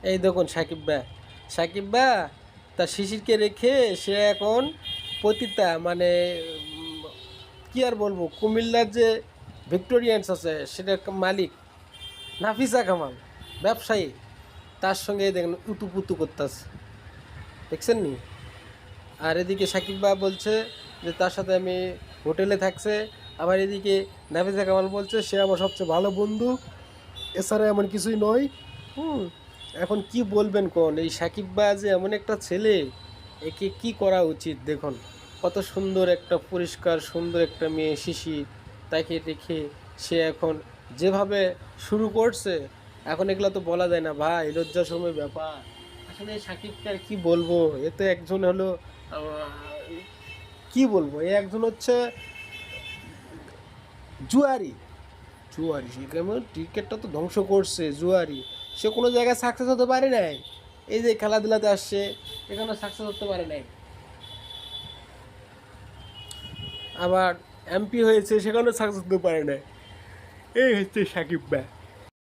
এই দেখুন সাকিব বা তার শিশিরকে রেখে সে এখন পতিতা মানে উম, কি আর বলবো, কুমিল্লার যে ভিক্টোরিয়ান্স আছে সেটার মালিক নাফিসা কামাল ব্যবসায়ী, তার সঙ্গে দেখেন উতুপুতু করতেছে, দেখছেন নি? আর এদিকে সাকিব বলছে যে তার সাথে আমি হোটেলে থাকছে, আবার এদিকে নাফিসা কামাল বলছে সে আমার সবচেয়ে ভালো বন্ধু, এছাড়া এমন কিছুই নয়। হুম। এখন কি বলবেন কোন, এই সাকিব যে এমন একটা ছেলে, একে কি করা উচিত দেখুন। কত সুন্দর একটা পরিষ্কার সুন্দর একটা মেয়ে শিশির, তাকে রেখে সে এখন যেভাবে শুরু করছে, এখন এগুলো তো বলা যায় না ভাই, লজ্জাশরমের ব্যাপার। আসলে সাকিবকে আর কি বলবো, এ তো একজন হলো কি বলবো, এ একজন হচ্ছে জুয়ারি, জুয়ারি সে কেমন ক্রিকেটটা তো ধ্বংস করছে জুয়ারি। সে কোনো জায়গায় সাকসেস হতে পারে নাই, এই যে খেলাধুলাতে আসছে এখানে সাকসেস হতে পারে নাই, আবার এমপি হয়েছে সেখানেও সাকসেস হতে পারে নাই। এই হচ্ছে সাকিব ভাই।